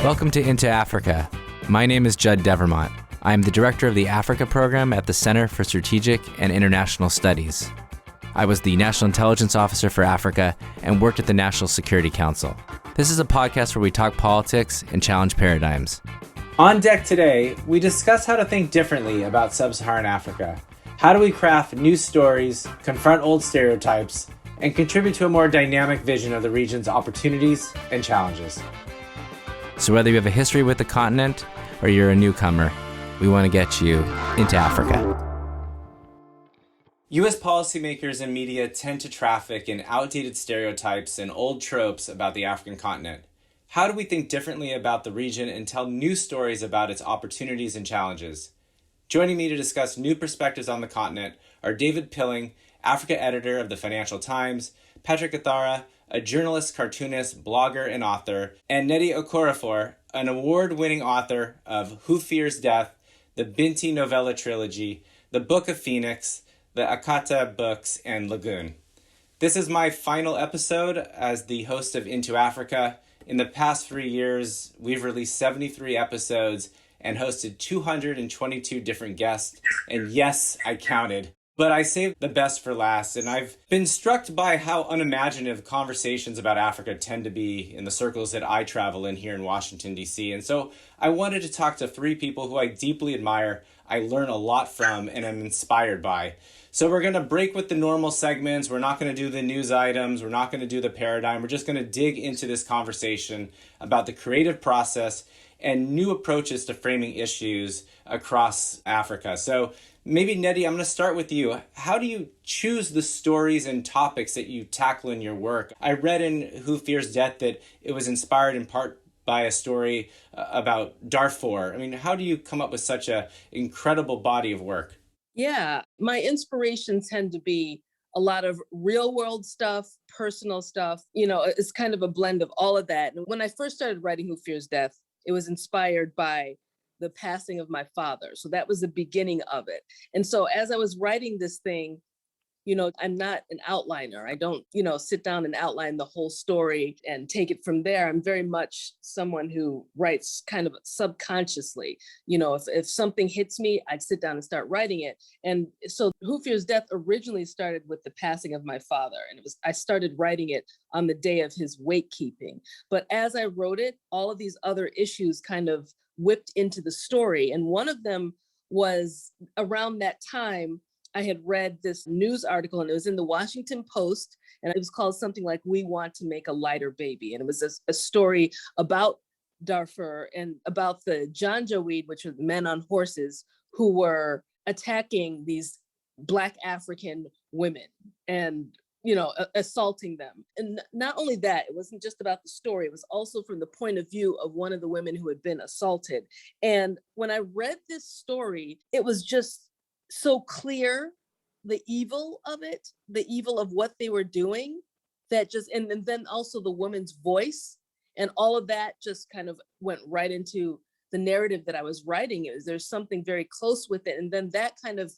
Welcome to Into Africa. My name is Judd Devermont. I am the director of the Africa program at the Center for Strategic and International Studies. I was the National Intelligence Officer for Africa and worked at the National Security Council. This is a podcast where we talk politics and challenge paradigms. On deck today, we discuss how to think differently about sub-Saharan Africa. How do we craft new stories, confront old stereotypes, and contribute to a more dynamic vision of the region's opportunities and challenges? So whether you have a history with the continent or you're a newcomer, we want to get you into Africa. U.S. policymakers and media tend to traffic in outdated stereotypes and old tropes about the African continent. How do we think differently about the region and tell new stories about its opportunities and challenges? Joining me to discuss new perspectives on the continent are David Pilling, Africa editor of the Financial Times, Patrick Gathara, a journalist, cartoonist, blogger, and author, and Nnedi Okorafor, an award-winning author of Who Fears Death, the Binti novella trilogy, The Book of Phoenix, the Akata books, and Lagoon. This is my final episode as the host of Into Africa. In the past 3 years, we've released 73 episodes and hosted 222 different guests. And yes, I counted. But I saved the best for last, and I've been struck by how unimaginative conversations about Africa tend to be in the circles that I travel in here in Washington, D.C. And so I wanted to talk to three people who I deeply admire, I learn a lot from, and I'm inspired by. So we're going to break with the normal segments. We're not going to do the news items. We're not going to do the paradigm. We're just going to dig into this conversation about the creative process and new approaches to framing issues across Africa. So maybe, Nnedi, I'm going to start with you. How do you choose the stories and topics that you tackle in your work? I read in Who Fears Death that it was inspired in part by a story about Darfur. I mean, how do you come up with such an incredible body of work? Yeah, my inspirations tend to be a lot of real world stuff, personal stuff. You know, it's kind of a blend of all of that. And when I first started writing Who Fears Death, it was inspired by the passing of my father. So that was the beginning of it. And so as I was writing this thing, you know, I'm not an outliner. I don't, sit down and outline the whole story and take it from there. I'm very much someone who writes kind of subconsciously. You know, if something hits me, I'd sit down and start writing it. And so Who Fears Death originally started with the passing of my father. And I started writing it on the day of his wake keeping. But as I wrote it, all of these other issues kind of whipped into the story. And one of them was around that time, I had read this news article, and it was in the Washington Post, and it was called something like "We Want to Make a Lighter Baby." And it was a story about Darfur and about the Janjaweed, which are men on horses who were attacking these Black African women and, assaulting them. And not only that, it wasn't just about the story, it was also from the point of view of one of the women who had been assaulted. And when I read this story, it was just so clear, the evil of it, the evil of what they were doing, that just, and then also the woman's voice and all of that just kind of went right into the narrative that I was writing. There's something very close with it. And then that kind of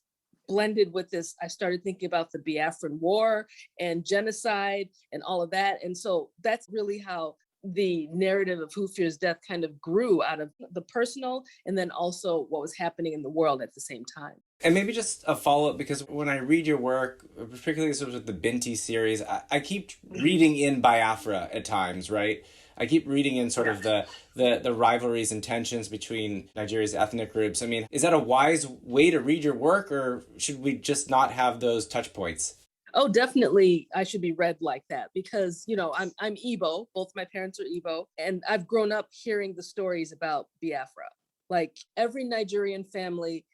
blended with this, I started thinking about the Biafran War and genocide and all of that. And so that's really how the narrative of Who Fears Death kind of grew out of the personal and then also what was happening in the world at the same time. And maybe just a follow-up, because when I read your work, particularly sort of the Binti series, I keep reading in Biafra at times, right? I keep reading in sort of the rivalries and tensions between Nigeria's ethnic groups. I mean, is that a wise way to read your work, or should we just not have those touch points? Oh, definitely. I should be read like that because, I'm Igbo. Both my parents are Igbo. And I've grown up hearing the stories about Biafra. Like every Nigerian family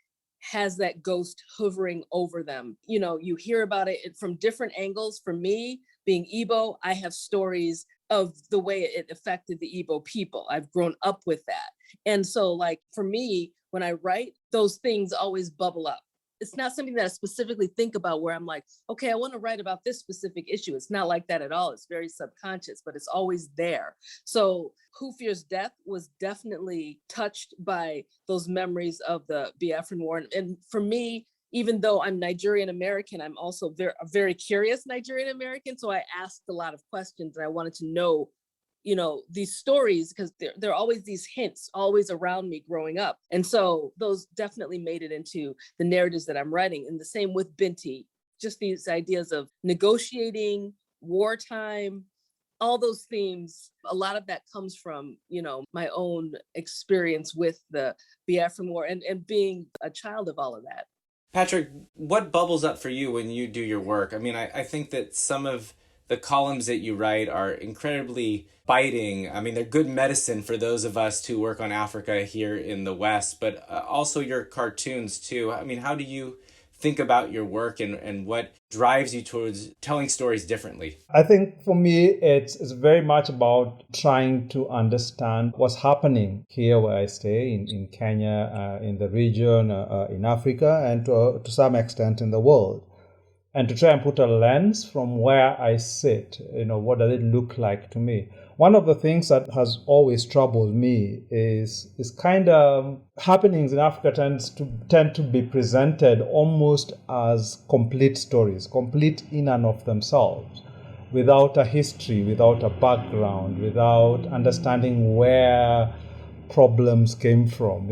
has that ghost hovering over them. You hear about it from different angles. For me, being Igbo, I have stories of the way it affected the Igbo people. I've grown up with that. And so like for me, when I write, those things always bubble up. It's not something that I specifically think about where I'm like, okay, I want to write about this specific issue. It's not like that at all. It's very subconscious, but it's always there. So Who Fears Death was definitely touched by those memories of the Biafran War. And for me, even though I'm Nigerian American, I'm also a very curious Nigerian American. So I asked a lot of questions and I wanted to know these stories, because there are always these hints always around me growing up. And so those definitely made it into the narratives that I'm writing. And the same with Binti, just these ideas of negotiating, wartime, all those themes. A lot of that comes from, my own experience with the Biafran War and being a child of all of that. Patrick, what bubbles up for you when you do your work? I mean, I think that some of the columns that you write are incredibly biting. I mean, they're good medicine for those of us who work on Africa here in the West, but also your cartoons too. I mean, how do you think about your work and what drives you towards telling stories differently? I think for me, it's very much about trying to understand what's happening here where I stay in Kenya, in the region, in Africa, and to some extent in the world. And to try and put a lens from where I sit, what does it look like to me? One of the things that has always troubled me is kind of happenings in Africa tend to be presented almost as complete stories, complete in and of themselves, without a history, without a background, without understanding where problems came from,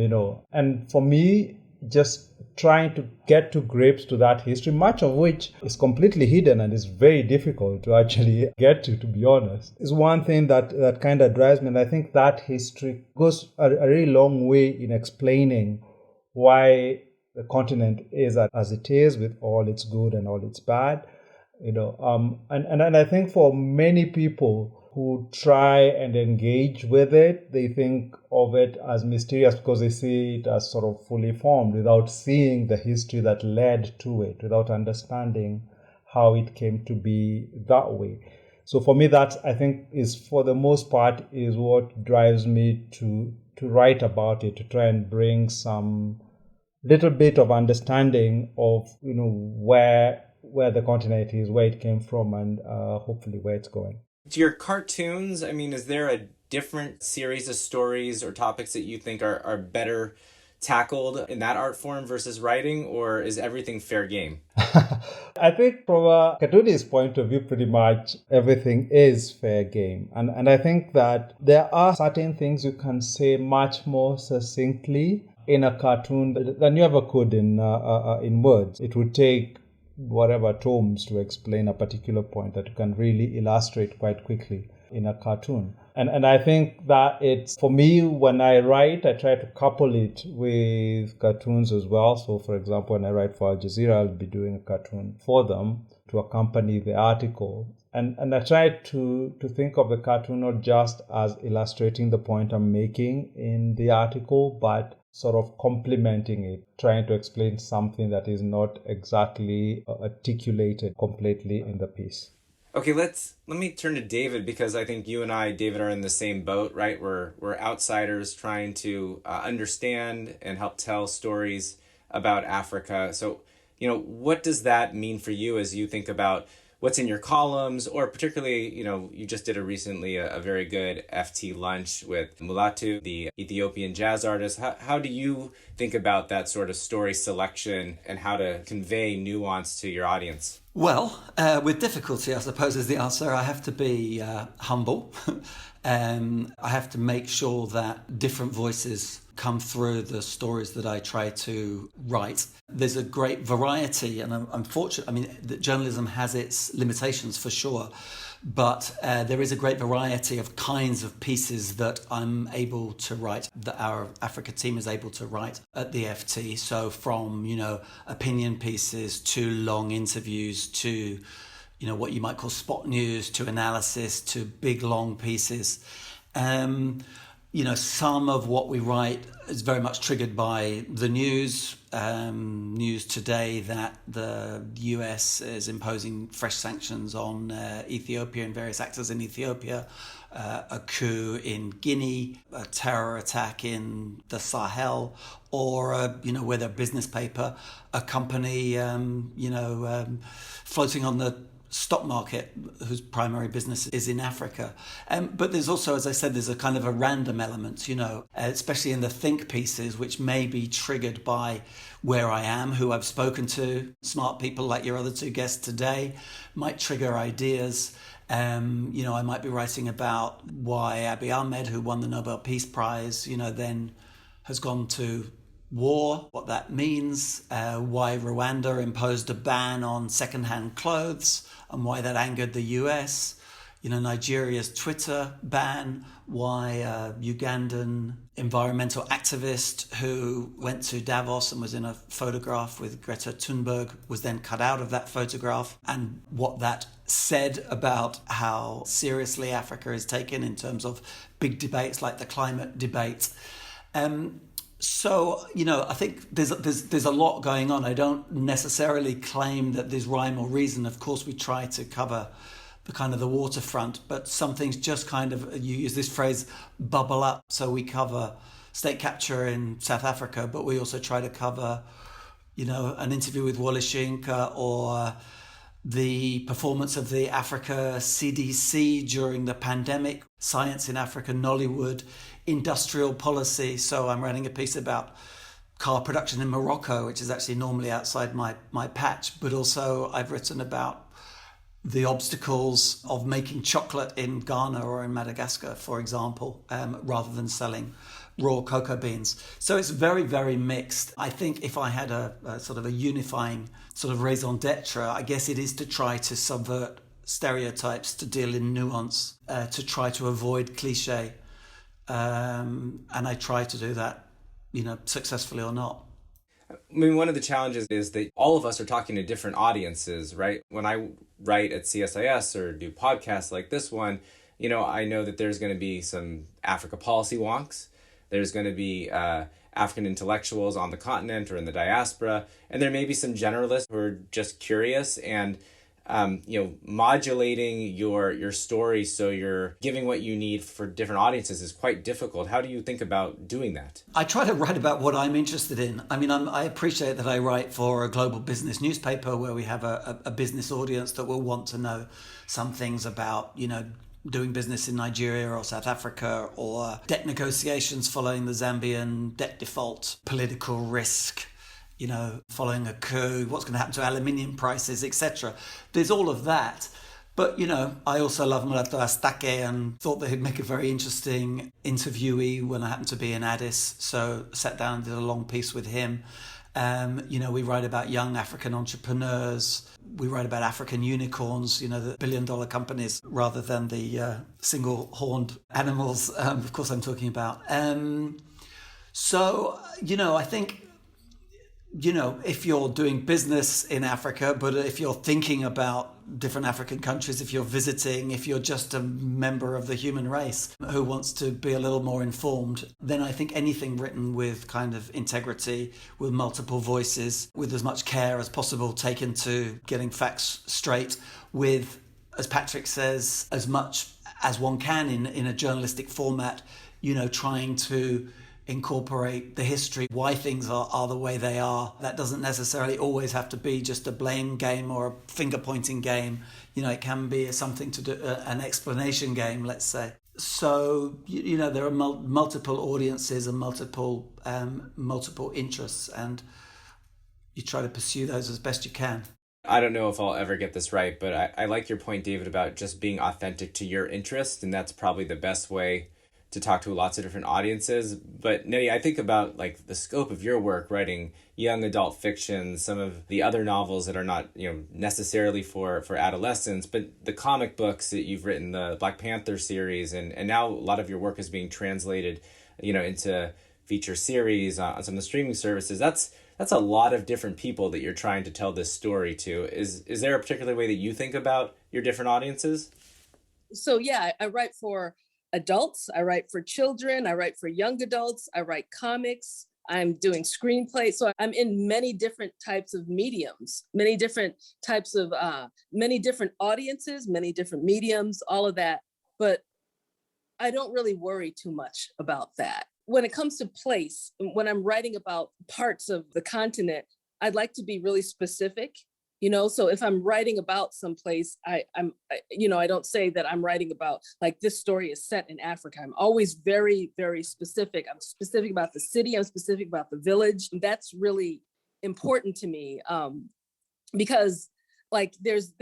And for me, just trying to get to grips to that history, much of which is completely hidden and is very difficult to actually get to be honest, is one thing that kind of drives me. And I think that history goes a really long way in explaining why the continent is as it is, with all its good and all its bad. And I think for many people who try and engage with it, they think of it as mysterious because they see it as sort of fully formed without seeing the history that led to it, without understanding how it came to be that way. So for me, that I think is, for the most part, is what drives me to write about it, to try and bring some little bit of understanding of, where the continent is, where it came from, and hopefully where it's going. To your cartoons, I mean, is there a different series of stories or topics that you think are better tackled in that art form versus writing, or is everything fair game? I think from a cartoonist point of view, pretty much everything is fair game. And I think that there are certain things you can say much more succinctly in a cartoon than you ever could in words. It would take whatever tomes to explain a particular point that you can really illustrate quite quickly in a cartoon. And I think that it's, for me, when I write, I try to couple it with cartoons as well. So for example, when I write for Al Jazeera, I'll be doing a cartoon for them to accompany the article. And I try to think of the cartoon not just as illustrating the point I'm making in the article, but sort of complementing it, trying to explain something that is not exactly articulated completely in the piece. Okay, let me turn to David, because I think you and I, David, are in the same boat, right? We're outsiders trying to understand and help tell stories about Africa. So, what does that mean for you as you think about what's in your columns, or particularly, you just did recently a very good FT lunch with Mulatu, the Ethiopian jazz artist. How do you think about that sort of story selection and how to convey nuance to your audience? Well, with difficulty, I suppose, is the answer. I have to be humble. I have to make sure that different voices come through the stories that I try to write. There's a great variety, and I'm fortunate. I mean, that journalism has its limitations for sure, but there is a great variety of kinds of pieces that I'm able to write, that our Africa team is able to write at the FT. So from, opinion pieces to long interviews to, what you might call spot news, to analysis, to big long pieces. Some of what we write is very much triggered by the news. News today that the US is imposing fresh sanctions on Ethiopia and various actors in Ethiopia, a coup in Guinea, a terror attack in the Sahel, or with a business paper, a company, floating on the stock market whose primary business is in Africa. But there's also, as I said, there's a kind of a random element, especially in the think pieces, which may be triggered by where I am, who I've spoken to. Smart people like your other two guests today might trigger ideas. I might be writing about why Abiy Ahmed, who won the Nobel Peace Prize, then has gone to war, what that means, why Rwanda imposed a ban on secondhand clothes and why that angered the US, Nigeria's Twitter ban, why a Ugandan environmental activist who went to Davos and was in a photograph with Greta Thunberg was then cut out of that photograph, and what that said about how seriously Africa is taken in terms of big debates like the climate debate. So, I think there's a lot going on. I don't necessarily claim that there's rhyme or reason. Of course, we try to cover the kind of the waterfront, but some things just kind of, you use this phrase, bubble up. So we cover state capture in South Africa, but we also try to cover, an interview with Wole Soyinka or the performance of the Africa CDC during the pandemic, science in Africa, Nollywood, industrial policy. So I'm writing a piece about car production in Morocco, which is actually normally outside my patch, but also I've written about the obstacles of making chocolate in Ghana or in Madagascar, for example, rather than selling raw cocoa beans. So it's very, very mixed. I think if I had a sort of a unifying sort of raison d'etre, I guess it is to try to subvert stereotypes, to deal in nuance, to try to avoid cliche. And I try to do that, successfully or not. I mean, one of the challenges is that all of us are talking to different audiences, right? When I write at CSIS or do podcasts like this one, I know that there's going to be some Africa policy wonks. There's going to be African intellectuals on the continent or in the diaspora. And there may be some generalists who are just curious and, modulating your story so you're giving what you need for different audiences is quite difficult. How do you think about doing that? I try to write about what I'm interested in. I mean, I appreciate that I write for a global business newspaper where we have a business audience that will want to know some things about, doing business in Nigeria or South Africa, or debt negotiations following the Zambian debt default, political risk, following a coup, what's going to happen to aluminium prices, etc. There's all of that. But, I also love Mulato Astake and thought that he'd make a very interesting interviewee when I happened to be in Addis. So sat down and did a long piece with him. We write about young African entrepreneurs. We write about African unicorns, the billion-dollar companies rather than the single-horned animals, of course I'm talking about. I think, if you're doing business in Africa, but if you're thinking about different African countries, if you're visiting, if you're just a member of the human race who wants to be a little more informed, then I think anything written with kind of integrity, with multiple voices, with as much care as possible taken to getting facts straight, with, as Patrick says, as much as one can in a journalistic format, trying to incorporate the history, why things are the way they are. That doesn't necessarily always have to be just a blame game or a finger-pointing game. It can be something to do, an explanation game, let's say. So, there are multiple audiences and multiple interests, and you try to pursue those as best you can. I don't know if I'll ever get this right, but I like your point, David, about just being authentic to your interest, and that's probably the best way to talk to lots of different audiences. But Nnedi, I think about like the scope of your work, writing young adult fiction, some of the other novels that are not, necessarily for adolescents, but the comic books that you've written, the Black Panther series, and now a lot of your work is being translated, into feature series on some of the streaming services. That's a lot of different people that you're trying to tell this story to. Is there a particular way that you think about your different audiences? So yeah, I write for adults, I write for children, I write for young adults, I write comics, I'm doing screenplays. So I'm in many different types of mediums, many different types of, many different audiences, many different mediums, all of that. But I don't really worry too much about that. When it comes to place, when I'm writing about parts of the continent, I'd like to be really specific So if I'm writing about someplace, I don't say that I'm writing about like this story is set in Africa. I'm always very, very specific. I'm specific about the city. I'm specific about the village. That's really important to me, because like there's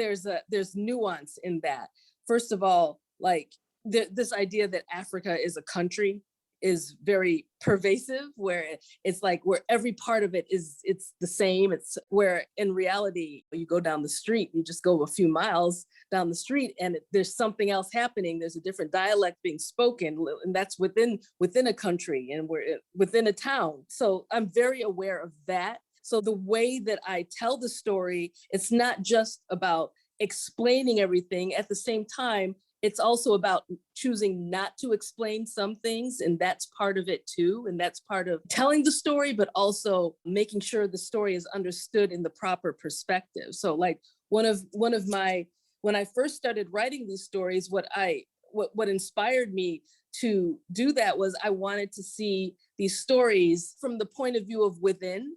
nuance in that. First of all, like this idea that Africa is a country is very pervasive, where it's like where every part of it's the same. It's where in reality, you go down the street, you just go a few miles down the street and there's something else happening. There's a different dialect being spoken, and that's within a country, and we're within a town. So I'm very aware of that. So the way that I tell the story, it's not just about explaining everything. At the same time, it's also about choosing not to explain some things, and that's part of it too. And that's part of telling the story, but also making sure the story is understood in the proper perspective. So like one of my, when I first started writing these stories, what inspired me to do that was I wanted to see these stories from the point of view of within.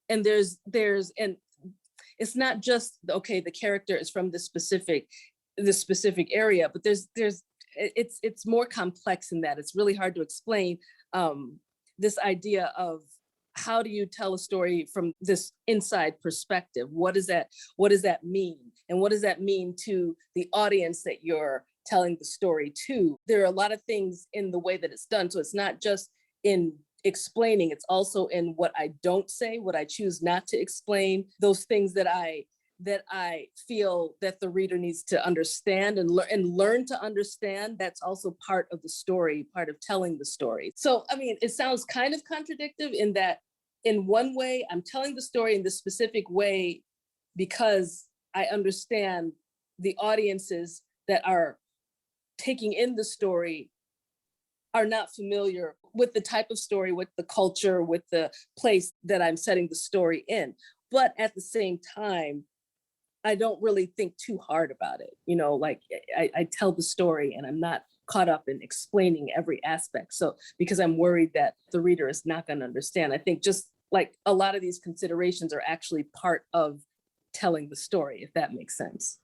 And and it's not just, okay, the character is from this specific area, but it's more complex than that. It's really hard to explain this idea of how do you tell a story from this inside perspective? What does that mean? And what does that mean to the audience that you're telling the story to? There are a lot of things in the way that it's done. So it's not just in explaining, it's also in what I don't say, what I choose not to explain, those things that I feel that the reader needs to understand and learn to understand. That's also part of the story, part of telling the story. So, I mean, it sounds kind of contradictory in that in one way, I'm telling the story in this specific way because I understand the audiences that are taking in the story are not familiar with the type of story, with the culture, with the place that I'm setting the story in. But at the same time, I don't really think too hard about it. Like I tell the story and I'm not caught up in explaining every aspect. So because I'm worried that the reader is not going to understand, I think just like a lot of these considerations are actually part of telling the story, if that makes sense.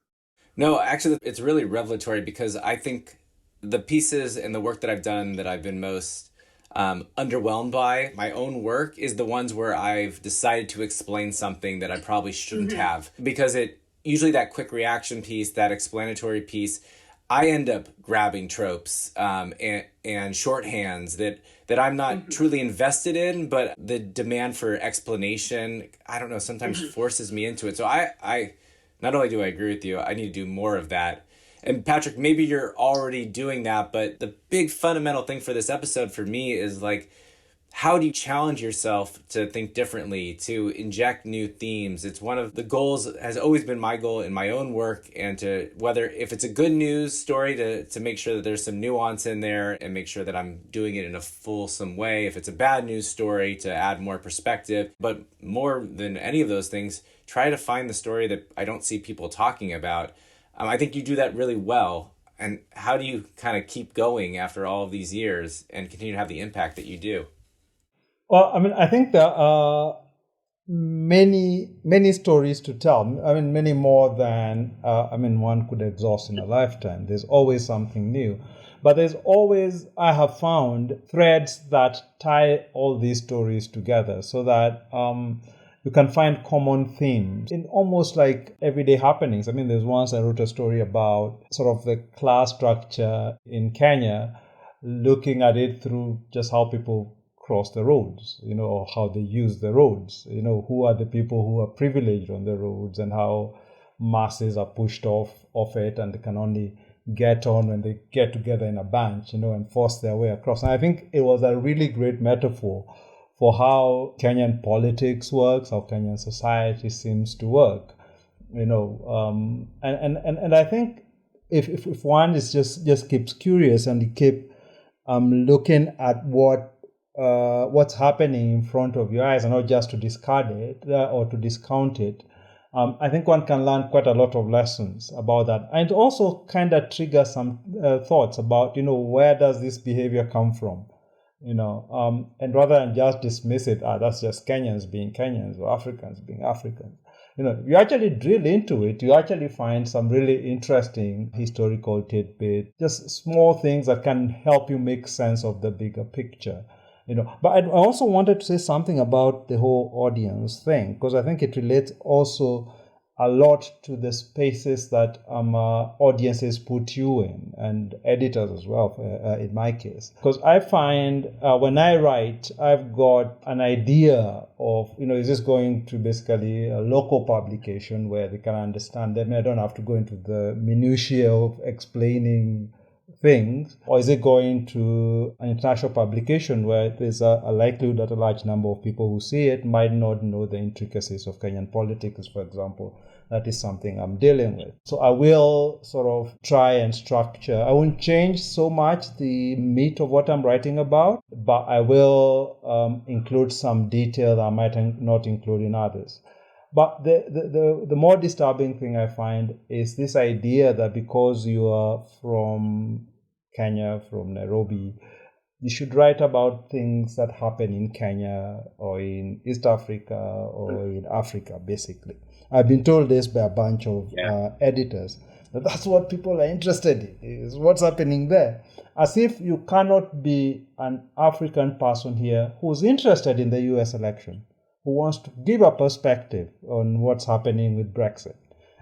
No, actually, it's really revelatory because I think the pieces and the work that I've done that I've been most underwhelmed by my own work is the ones where I've decided to explain something that I probably shouldn't have, because usually that quick reaction piece, that explanatory piece, I end up grabbing tropes and shorthands that I'm not truly invested in, but the demand for explanation, I don't know, sometimes forces me into it. So I not only do I agree with you, I need to do more of that. And Patrick, maybe you're already doing that, but the big fundamental thing for this episode for me is like, how do you challenge yourself to think differently, to inject new themes? It's one of the goals, has always been my goal in my own work, and to whether if it's a good news story to make sure that there's some nuance in there and make sure that I'm doing it in a fulsome way. If it's a bad news story, to add more perspective. But more than any of those things, try to find the story that I don't see people talking about. I think you do that really well. And how do you kind of keep going after all of these years and continue to have the impact that you do? Well, I mean, I think there are many stories to tell. I mean, many more than, one could exhaust in a lifetime. There's always something new. But there's always, I have found, threads that tie all these stories together so that you can find common themes in almost like everyday happenings. I mean, there's once I wrote a story about sort of the class structure in Kenya, looking at it through just how people cross the roads, or how they use the roads, who are the people who are privileged on the roads and how masses are pushed off it and they can only get on when they get together in a bunch, and force their way across. And I think it was a really great metaphor for how Kenyan politics works, how Kenyan society seems to work, and I think if one is just keeps curious and keep looking at what's happening in front of your eyes and not just to discard it or to discount it, I think one can learn quite a lot of lessons about that, and also kind of trigger some thoughts about where does this behavior come from. And rather than just dismiss it, that's just Kenyans being Kenyans or Africans being Africans. If you actually drill into it, you actually find some really interesting historical tidbits, just small things that can help you make sense of the bigger picture. But I also wanted to say something about the whole audience thing, because I think it relates also a lot to the spaces that audiences put you in, and editors as well, in my case. Because I find when I write, I've got an idea of, is this going to basically a local publication where they can understand them? I don't have to go into the minutiae of explaining things, or is it going to an international publication where there's a likelihood that a large number of people who see it might not know the intricacies of Kenyan politics, for example? That is something I'm dealing with. So I will sort of try and structure. I won't change so much the meat of what I'm writing about, but I will include some detail that I might not include in others. But the more disturbing thing I find is this idea that because you are from Kenya, from Nairobi, you should write about things that happen in Kenya or in East Africa or in Africa, basically. I've been told this by a bunch of editors, that that's what people are interested in, is what's happening there. As if you cannot be an African person here who's interested in the US election, who wants to give a perspective on what's happening with Brexit.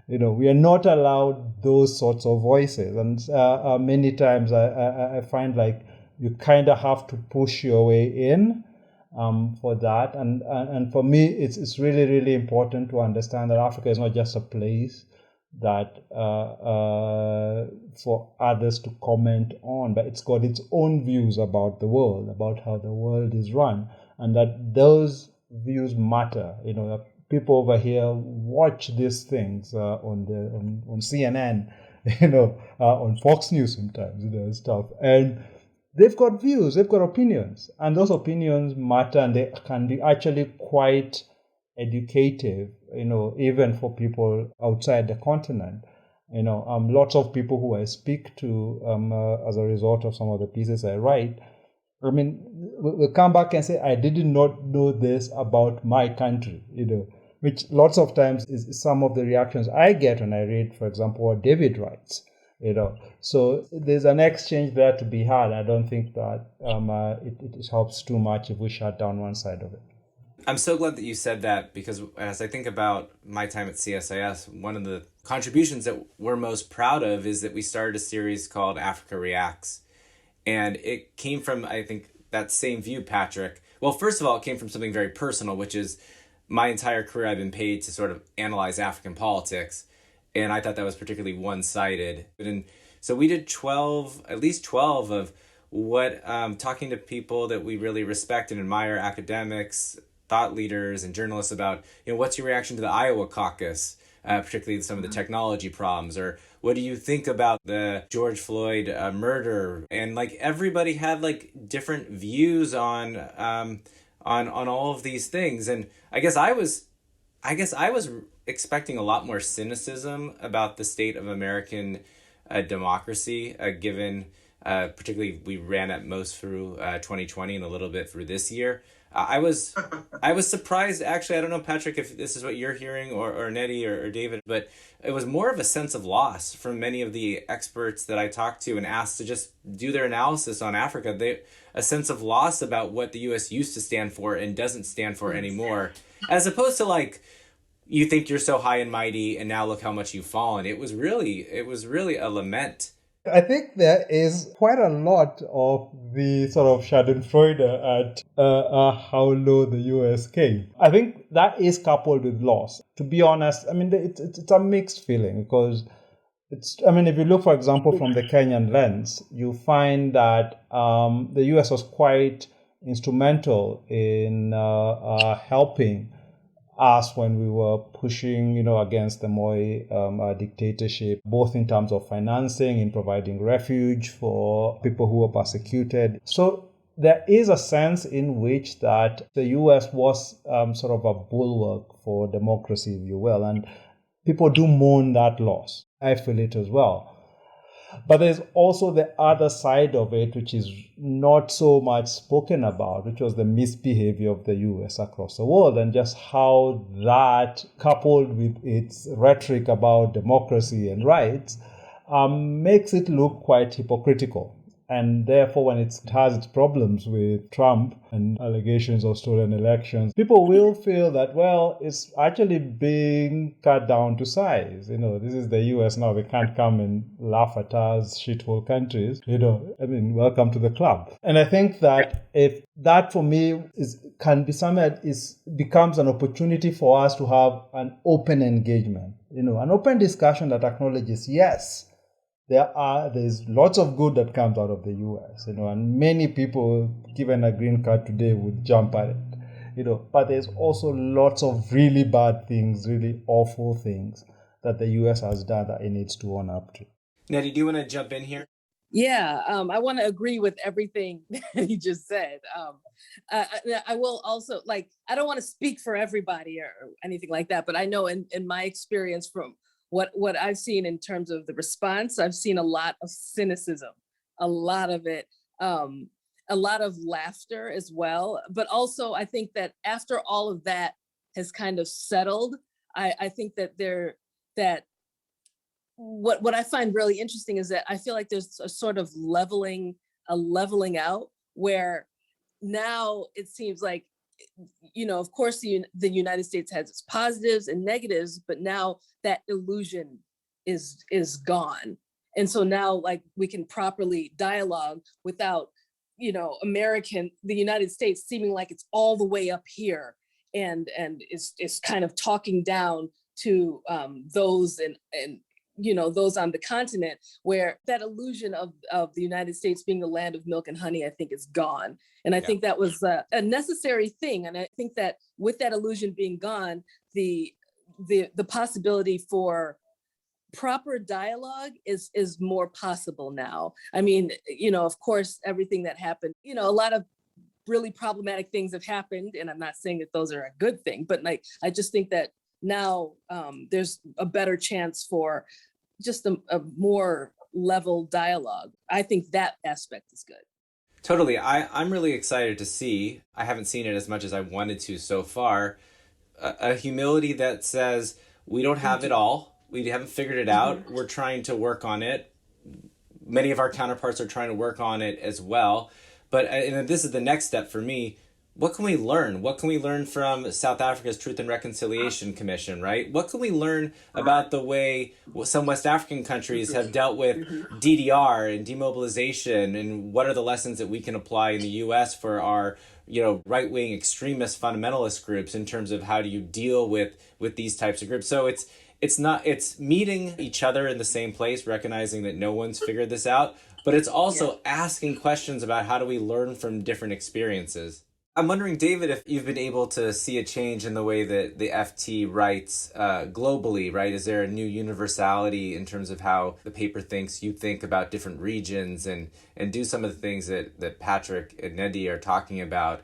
We are not allowed those sorts of voices. And many times I find like you kind of have to push your way in for that. And for me, it's really, really important to understand that Africa is not just a place that for others to comment on, but it's got its own views about the world, about how the world is run, and that those views matter. That people over here watch these things on CNN, on Fox News sometimes, and stuff, and they've got views, they've got opinions, and those opinions matter, and they can be actually quite educative, even for people outside the continent. Lots of people who I speak to as a result of some of the pieces I write, we'll come back and say, I did not know this about my country, which lots of times is some of the reactions I get when I read, for example, what David writes. So there's an exchange there to be had. I don't think that it helps too much if we shut down one side of it. I'm so glad that you said that, because as I think about my time at CSIS, one of the contributions that we're most proud of is that we started a series called Africa Reacts. And it came from, I think, that same view, Patrick. Well, first of all, it came from something very personal, which is my entire career I've been paid to sort of analyze African politics. And I thought that was particularly one-sided. And so we did at least 12 of what, talking to people that we really respect and admire, academics, thought leaders, and journalists about, what's your reaction to the Iowa caucus, particularly some of the technology problems, or what do you think about the George Floyd murder? And like everybody had like different views on all of these things. And I guess I was expecting a lot more cynicism about the state of American democracy, given particularly we ran at most through 2020 and a little bit through this year. I was surprised, actually. I don't know, Patrick, if this is what you're hearing, or Nnedi or David, but it was more of a sense of loss from many of the experts that I talked to and asked to just do their analysis on Africa. A sense of loss about what the U.S. used to stand for and doesn't stand for anymore, as opposed to like, you think you're so high and mighty and now look how much you've fallen. It was really a lament. I think there is quite a lot of the sort of schadenfreude at how low the US came. I think that is coupled with loss. To be honest, it's a mixed feeling, because if you look, for example, from the Kenyan lens, you find that the US was quite instrumental in helping us when we were pushing, against the Moi dictatorship, both in terms of financing, in providing refuge for people who were persecuted. So there is a sense in which that the US was sort of a bulwark for democracy, if you will, and people do mourn that loss. I feel it as well. But there's also the other side of it, which is not so much spoken about, which was the misbehavior of the US across the world, and just how that, coupled with its rhetoric about democracy and rights, makes it look quite hypocritical. And therefore, when it has its problems with Trump and allegations of stolen elections, people will feel that, well, it's actually being cut down to size. This is the US now. They can't come and laugh at us, shithole countries. Welcome to the club. And I think that if that, for me, can be something that becomes an opportunity for us to have an open engagement, an open discussion that acknowledges, yes, there's lots of good that comes out of the US, and many people given a green card today would jump at it, but there's also lots of really bad things, really awful things that the US has done that it needs to own up to. Nnedi, do you want to jump in here? Yeah, I want to agree with everything that he just said. I will also, I don't want to speak for everybody or anything like that, but I know in my experience from what I've seen in terms of the response, I've seen a lot of cynicism, a lot of it, a lot of laughter as well. But also, I think that after all of that has kind of settled, I think that what I find really interesting is that I feel like there's a sort of leveling out, where now it seems like, of course, the United States has its positives and negatives, but now that illusion is gone. And so now, we can properly dialogue without, the United States seeming like it's all the way up here and is kind of talking down to those and those on the continent, where that illusion of the United States being the land of milk and honey, I think, is gone. And I think that was a necessary thing. And I think that with that illusion being gone, the possibility for proper dialogue is more possible now. I mean, of course, everything that happened, a lot of really problematic things have happened, and I'm not saying that those are a good thing, but I just think that now there's a better chance for just a more level dialogue. I think that aspect is good. Totally. I'm really excited to see, I haven't seen it as much as I wanted to so far, a humility that says, we don't have it all. We haven't figured it out. We're trying to work on it. Many of our counterparts are trying to work on it as well. But and this is the next step for me. What can we learn? What can we learn from South Africa's Truth and Reconciliation Commission, right? What can we learn about the way some West African countries have dealt with DDR and demobilization, and what are the lessons that we can apply in the US for our, right-wing extremist fundamentalist groups in terms of how do you deal with these types of groups? So it's meeting each other in the same place, recognizing that no one's figured this out, but it's also asking questions about how do we learn from different experiences. I'm wondering, David, if you've been able to see a change in the way that the FT writes globally, right? Is there a new universality in terms of how the paper thinks, you think about different regions, and do some of the things that Patrick and Nnedi are talking about,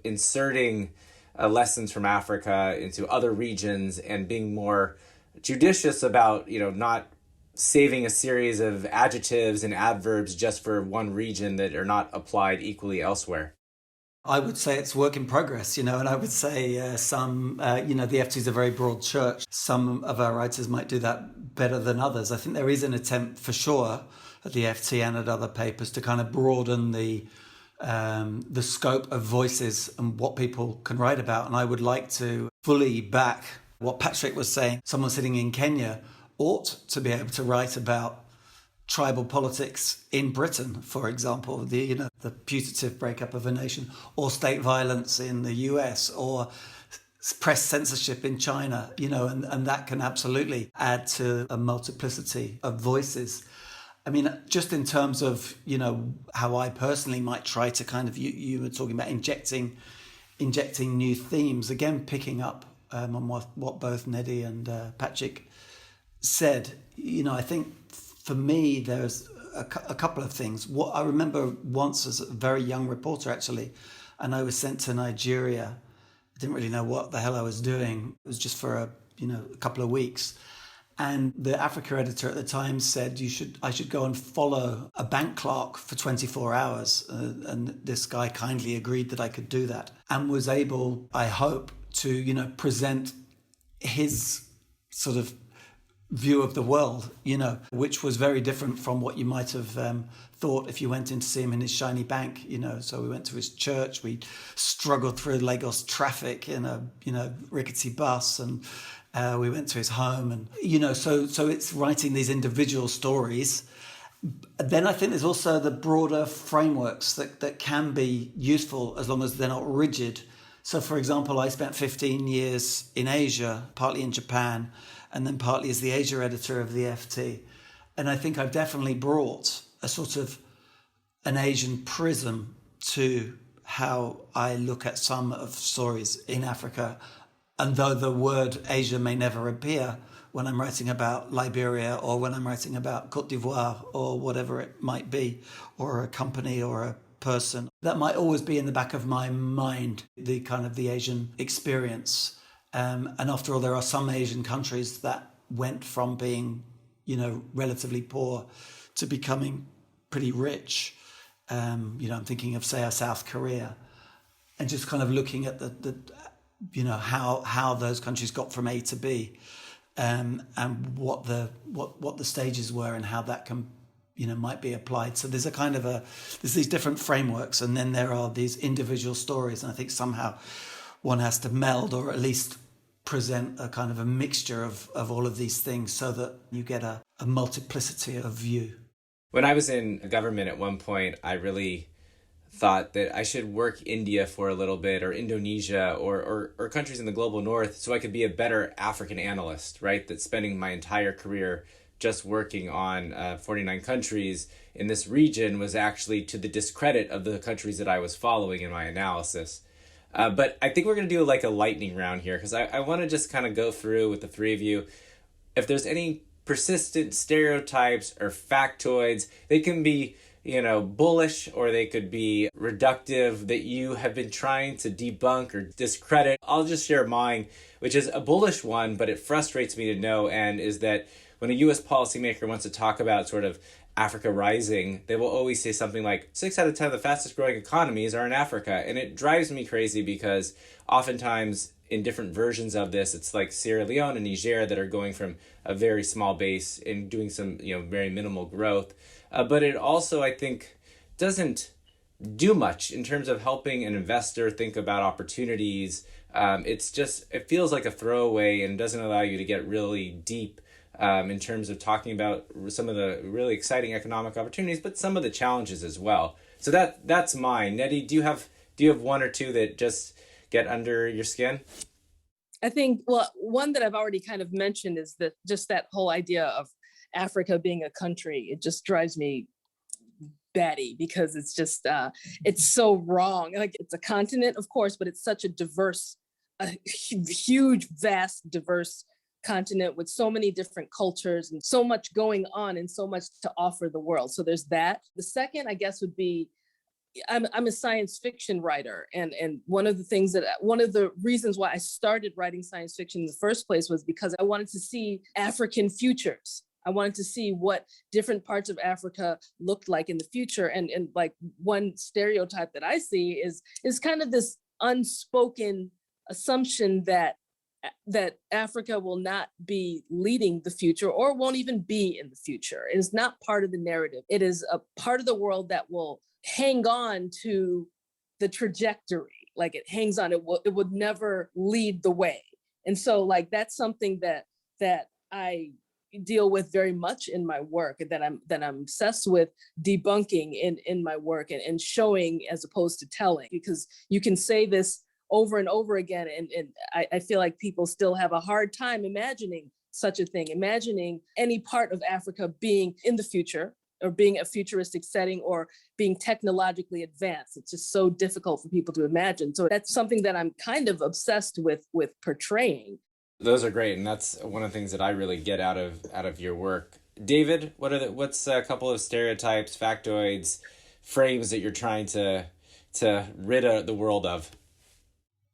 inserting lessons from Africa into other regions and being more judicious about, not saving a series of adjectives and adverbs just for one region that are not applied equally elsewhere? I would say it's work in progress, and I would say the FT is a very broad church. Some of our writers might do that better than others. I think there is an attempt for sure at the FT and at other papers to kind of broaden the scope of voices and what people can write about. And I would like to fully back what Patrick was saying. Someone sitting in Kenya ought to be able to write about tribal politics in Britain, for example, the putative breakup of a nation, or state violence in the US, or press censorship in China, and that can absolutely add to a multiplicity of voices. I mean, just in terms of, how I personally might try to kind of, you were talking about injecting new themes, again, picking up on what both Nnedi and Patrick said. I think for me, there's a couple of things. What I remember once as a very young reporter, actually, and I was sent to Nigeria. I didn't really know what the hell I was doing. It was just for a couple of weeks. And the Africa editor at the time said I should go and follow a bank clerk for 24 hours. And this guy kindly agreed that I could do that and was able, I hope, to, present his sort of view of the world, which was very different from what you might have thought if you went in to see him in his shiny bank, So we went to his church, we struggled through Lagos traffic in a, rickety bus, and we went to his home, and, so it's writing these individual stories. Then I think there's also the broader frameworks that can be useful as long as they're not rigid. So, for example, I spent 15 years in Asia, partly in Japan, and then partly as the Asia editor of the FT. And I think I've definitely brought a sort of an Asian prism to how I look at some of stories in Africa. And though the word Asia may never appear when I'm writing about Liberia or when I'm writing about Côte d'Ivoire or whatever it might be, or a company or a person, that might always be in the back of my mind, the kind of the Asian experience. And after all, there are some Asian countries that went from being, relatively poor to becoming pretty rich. I'm thinking of, say, South Korea, and just kind of looking at the how those countries got from A to B, and what the stages were and how that can, might be applied. So there's there's these different frameworks, and then there are these individual stories. And I think somehow one has to meld, or at least present a kind of a mixture of all of these things so that you get a multiplicity of view. When I was in government at one point, I really thought that I should work India for a little bit, or Indonesia, or countries in the global north, so I could be a better African analyst, right? That spending my entire career just working on 49 countries in this region was actually to the discredit of the countries that I was following in my analysis. But I think we're going to do like a lightning round here, because I want to just kind of go through with the three of you. If there's any persistent stereotypes or factoids, they can be, bullish, or they could be reductive, that you have been trying to debunk or discredit. I'll just share mine, which is a bullish one, but it frustrates me to no end, is that when a U.S. policymaker wants to talk about sort of Africa rising, they will always say something like 6 out of 10 of the fastest growing economies are in Africa. And it drives me crazy, because oftentimes in different versions of this, it's like Sierra Leone and Niger that are going from a very small base and doing some, very minimal growth. But it also, I think, doesn't do much in terms of helping an investor think about opportunities. It feels like a throwaway and doesn't allow you to get really deep in terms of talking about some of the really exciting economic opportunities, but some of the challenges as well. So that's mine. Nnedi, do you have one or two that just get under your skin? I think, one that I've already kind of mentioned is that whole idea of Africa being a country. It just drives me batty, because it's just, it's so wrong. Like, it's a continent, of course, but it's such a huge, vast, diverse continent with so many different cultures and so much going on and so much to offer the world. So there's that. The second, I guess, would be, I'm a science fiction writer. And one of the reasons why I started writing science fiction in the first place was because I wanted to see African futures. I wanted to see what different parts of Africa looked like in the future. And like, one stereotype that I see is kind of this unspoken assumption that Africa will not be leading the future, or won't even be in the future. It is not part of the narrative. It is a part of the world that will hang on to the trajectory. Like, it hangs on, it would never lead the way. And so, like, that's something that I deal with very much in my work, and that I'm obsessed with debunking in my work, and showing as opposed to telling, because you can say this over and over again, and I feel like people still have a hard time imagining such a thing, imagining any part of Africa being in the future, or being a futuristic setting, or being technologically advanced. It's just so difficult for people to imagine. So that's something that I'm kind of obsessed with portraying. Those are great, and that's one of the things that I really get out of your work. David, what's a couple of stereotypes, factoids, frames that you're trying to rid the world of?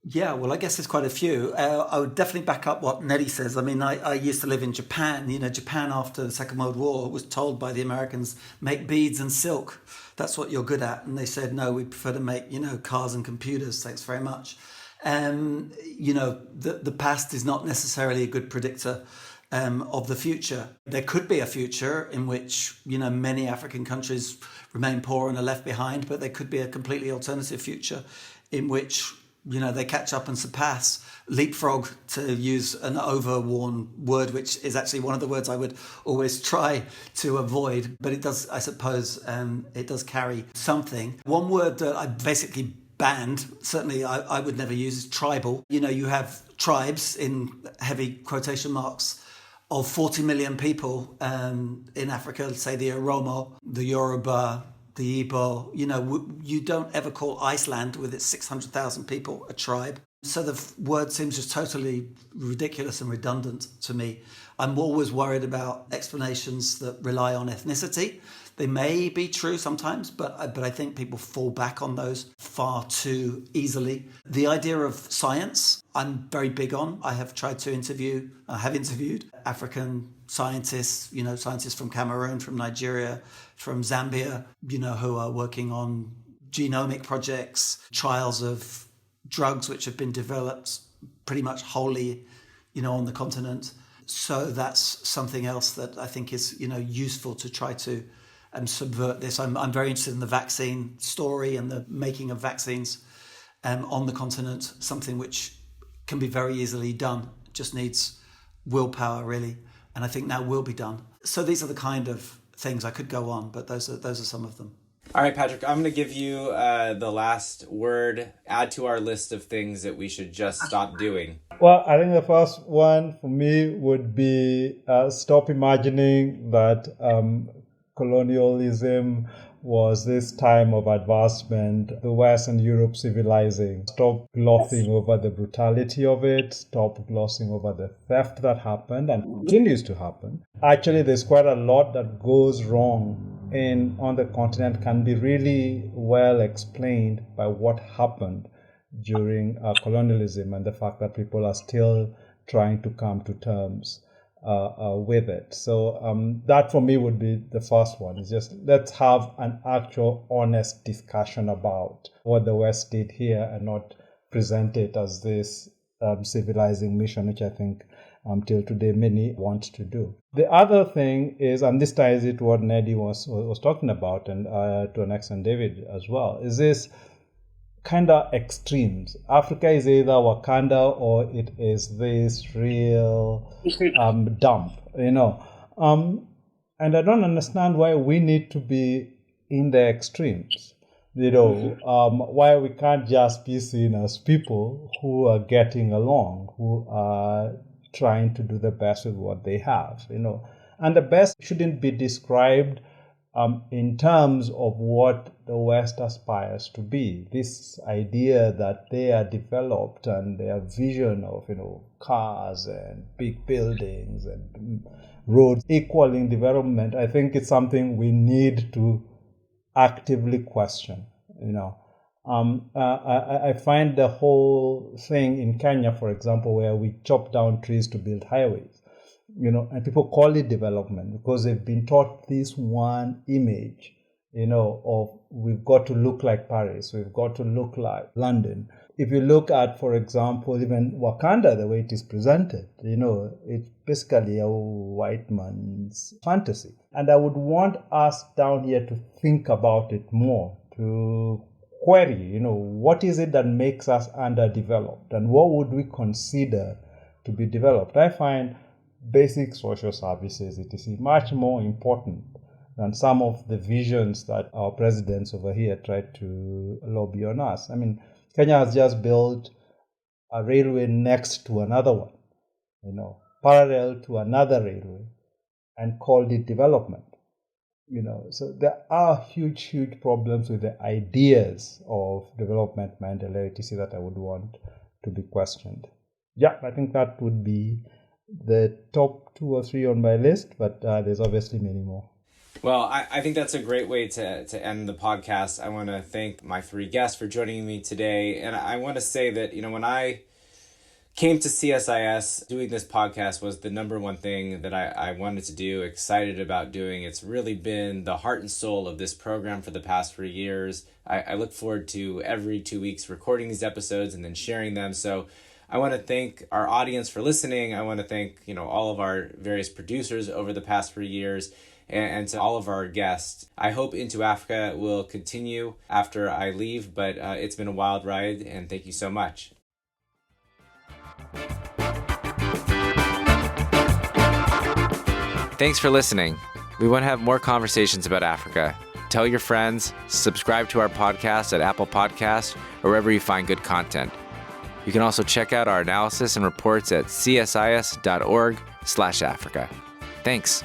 Yeah, well, I guess there's quite a few. I would definitely back up what Nnedi says. I mean, I used to live in Japan. Japan after the Second World War was told by the Americans, make beads and silk. That's what you're good at. And they said, no, we prefer to make, cars and computers. Thanks very much. The past is not necessarily a good predictor of the future. There could be a future in which, many African countries remain poor and are left behind, but there could be a completely alternative future in which they catch up and surpass, leapfrog, to use an overworn word, which is actually one of the words I would always try to avoid. But it does, I suppose, it does carry something. One word that I basically banned, certainly I would never use, is tribal. You have tribes, in heavy quotation marks, of 40 million people in Africa, say the Oromo, the Yoruba, the Igbo. You don't ever call Iceland, with its 600,000 people, a tribe. So the word seems just totally ridiculous and redundant to me. I'm always worried about explanations that rely on ethnicity. They may be true sometimes, but I think people fall back on those far too easily. The idea of science, I'm very big on. I have interviewed African scientists, scientists from Cameroon, from Nigeria, from Zambia, who are working on genomic projects, trials of drugs which have been developed pretty much wholly, on the continent. So that's something else that I think is, useful to try to subvert this. I'm very interested in the vaccine story and the making of vaccines on the continent, something which can be very easily done. It just needs willpower, really, and I think now will be done. So these are the kind of things. I could go on, but those are some of them. All right, Patrick, I'm going to give you the last word. Add to our list of things that we should just stop doing. Well, I think the first one for me would be stop imagining that colonialism was this time of advancement, the West and Europe civilizing. Stop glossing over the brutality of it. Stop glossing over the theft that happened and continues to happen. Actually, there's quite a lot that goes wrong on the continent, can be really well explained by what happened during colonialism and the fact that people are still trying to come to terms with it. So that for me would be the first one. It's just, let's have an actual honest discussion about what the West did here and not present it as this civilizing mission, which I think till today many want to do. The other thing is, and this ties it to what Nnedi was talking about, and to an extent David as well, is this kind of extremes. Africa is either Wakanda or it is this real dump, and I don't understand why we need to be in the extremes, why we can't just be seen as people who are getting along, who are trying to do the best with what they have, and the best shouldn't be described in terms of what the West aspires to be. This idea that they are developed and their vision of, cars and big buildings and roads equaling development, I think it's something we need to actively question, I find the whole thing in Kenya, for example, where we chop down trees to build highways, and people call it development because they've been taught this one image, of we've got to look like Paris, we've got to look like London. If you look at, for example, even Wakanda, the way it is presented, it's basically a white man's fantasy. And I would want us down here to think about it more, to query, what is it that makes us underdeveloped and what would we consider to be developed? I find basic social services, etc., much more important than some of the visions that our presidents over here tried to lobby on us. I mean, Kenya has just built a railway next to another one, parallel to another railway, and called it development. So there are huge problems with the ideas of development, Mandela, etc., that I would want to be questioned. Yeah, I think that would be the top 2 or 3 on my list, but there's obviously many more. Well, I think that's a great way to end the podcast. I want to thank my three guests for joining me today. And I want to say that, when I came to CSIS, doing this podcast was the number one thing that I wanted to do, excited about doing. It's really been the heart and soul of this program for the past 3 years. I look forward to every 2 weeks recording these episodes and then sharing them. So I want to thank our audience for listening. I want to thank, all of our various producers over the past 3 years. And to all of our guests. I hope Into Africa will continue after I leave, but it's been a wild ride, and thank you so much. Thanks for listening. We want to have more conversations about Africa. Tell your friends, subscribe to our podcast at Apple Podcasts or wherever you find good content. You can also check out our analysis and reports at csis.org/Africa. Thanks.